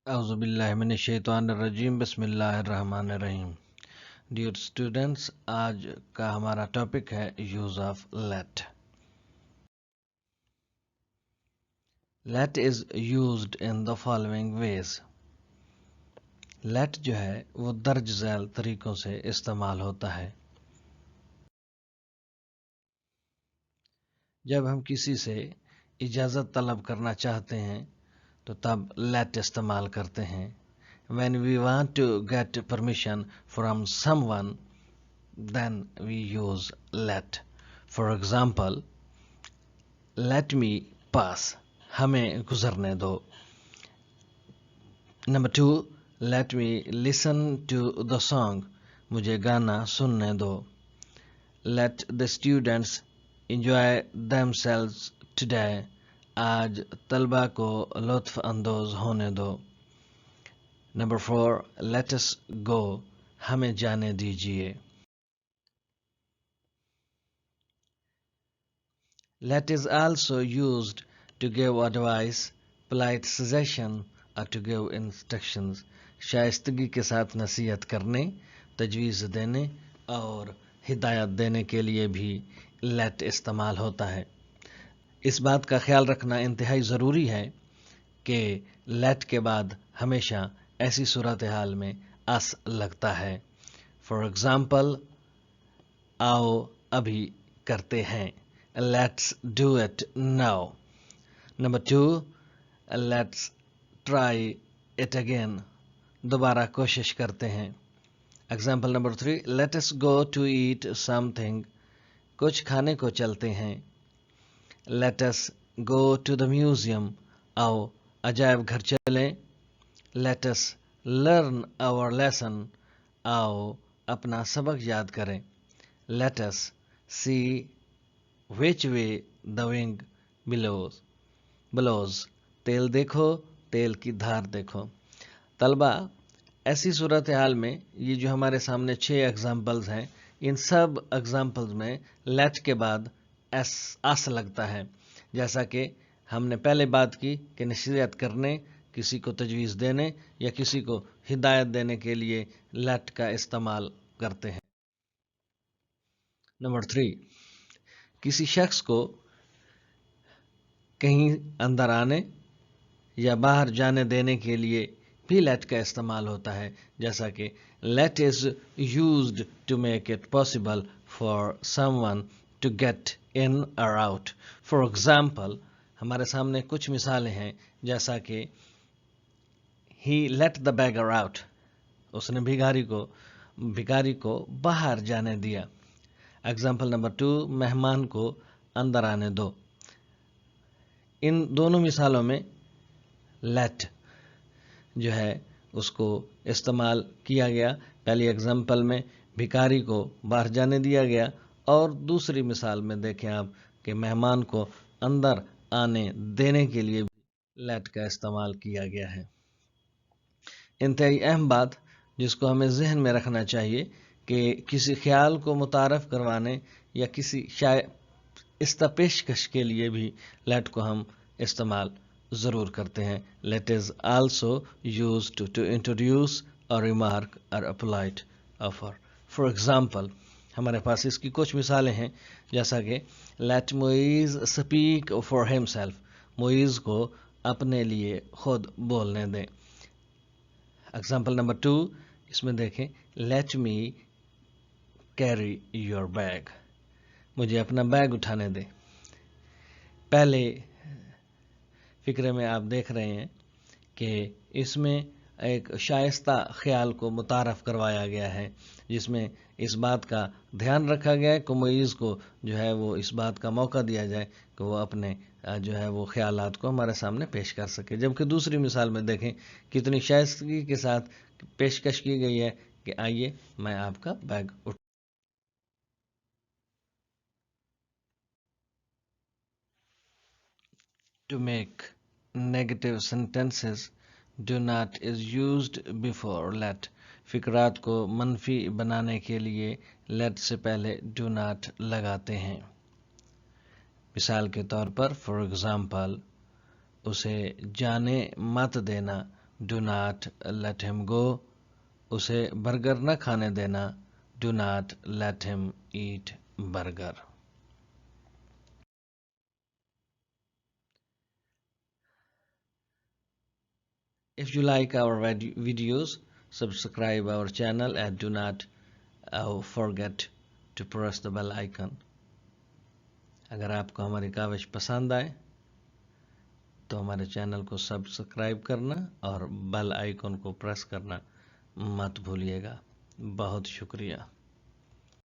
Auzu billahi minash shaitanir rajim, बिस्मिल्लाहिर रहमानिर रहीम। डियर स्टूडेंट्स, आज का हमारा टॉपिक है use of let. Let is used in the following ways. Let जो है वो दर्ज झैल तरीकों से इस्तेमाल होता है। जब हम किसी से इजाज़त तलब करना चाहते हैं तो तब लेट इस्तेमाल करते हैं। When we want to get permission from someone, then we use let. For example, let me pass. हमें गुजरने दो. Number 2, let me listen to the song. मुझे गाना सुनने दो. Let the students enjoy themselves today. आज तलबा को लुत्फ अंदोज होने दो. Number 4, let us go. हमें जाने दीजिए. Let is also used to give advice, polite suggestion or to give instructions. शाइस्तगी के साथ नसीहत करने, तजवीज़ देने और हिदायत देने के लिए भी let इस्तेमाल होता है। इस बात का ख्याल रखना इंतहाई ज़रूरी है कि let के बाद हमेशा ऐसी सूरत हाल में अस लगता है। फॉर एग्ज़ाम्पल, आओ अभी करते हैं। Let's do it now. Number 2, let's try it again. दोबारा कोशिश करते हैं. Example number 3, let us go to eat something. कुछ खाने को चलते हैं. Let us go to the museum. आओ अजायब घर चलें. Let us learn our lesson. आओ अपना सबक याद करें. Let us see which way the wind blows. तेल देखो, तेल की धार देखो. तलबा, ऐसी सूरत हाल में ये जो हमारे सामने 6 एग्जाम्पल्स हैं, इन सब एग्जाम्पल्स में लेट के बाद अस लगता है। जैसा कि हमने पहले बात की कि नसीहत करने, किसी को तजवीज़ देने या किसी को हिदायत देने के लिए लेट का इस्तेमाल करते हैं। नंबर 3, किसी शख्स को कहीं अंदर आने या बाहर जाने देने के लिए भी लेट का इस्तेमाल होता है। जैसा कि let is used to make it possible for someone to get in और आउट। फॉर एग्जाम्पल, हमारे सामने कुछ मिसालें हैं, जैसा कि ही लेट द बेगर आउट, उसने भिखारी को बाहर जाने दिया। एग्जाम्पल नंबर 2, मेहमान को अंदर आने दो। इन दोनों मिसालों में लेट जो है उसको इस्तेमाल किया गया। पहली एग्जाम्पल में भिखारी को बाहर जाने दिया गया और दूसरी मिसाल में देखें आप कि मेहमान को अंदर आने देने के लिए भी लेट का इस्तेमाल किया गया है। इंतहाई अहम बात जिसको हमें जहन में रखना चाहिए कि किसी ख्याल को मुतारफ़ करवाने या किसी इस्ता पेशकश के लिए भी लेट को हम इस्तेमाल ज़रूर करते हैं। Let is also used to introduce a remark और a polite offer. For example, हमारे पास इसकी कुछ मिसालें हैं, जैसा कि let Moiz speak for himself, Moiz को अपने लिए खुद बोलने दें। एग्जाम्पल नंबर 2, इसमें देखें, let me carry your bag, मुझे अपना बैग उठाने दें। पहले फिक्रे में आप देख रहे हैं कि इसमें एक शाइस्ता ख्याल को मुतारफ़ करवाया गया है, जिसमें इस बात का ध्यान रखा गया है कि मुईज़ को जो है वो इस बात का मौका दिया जाए कि वो अपने जो है वो ख्यालात को हमारे सामने पेश कर सके। जबकि दूसरी मिसाल में देखें कितनी शाइस्तगी के साथ पेशकश की गई है कि आइए मैं आपका बैग उठा। To make negative sentences, do not is used before let. फिक्रात को मनफी बनाने के लिए let से पहले do not लगाते हैं। मिसाल के तौर पर, फॉर एग्जाम्पल, उसे जाने मत देना, Do not let him go. اسے برگر نہ کھانے دینا. Do not let him eat burger. If you like our videos, subscribe our channel and do not forget to press the bell icon. اگر آپ کو ہماری کاوش پسند آئے تو ہمارے چینل کو سبسکرائب کرنا اور بیل آئیکن کو پریس کرنا مت بھولیے گا. بہت شکریہ.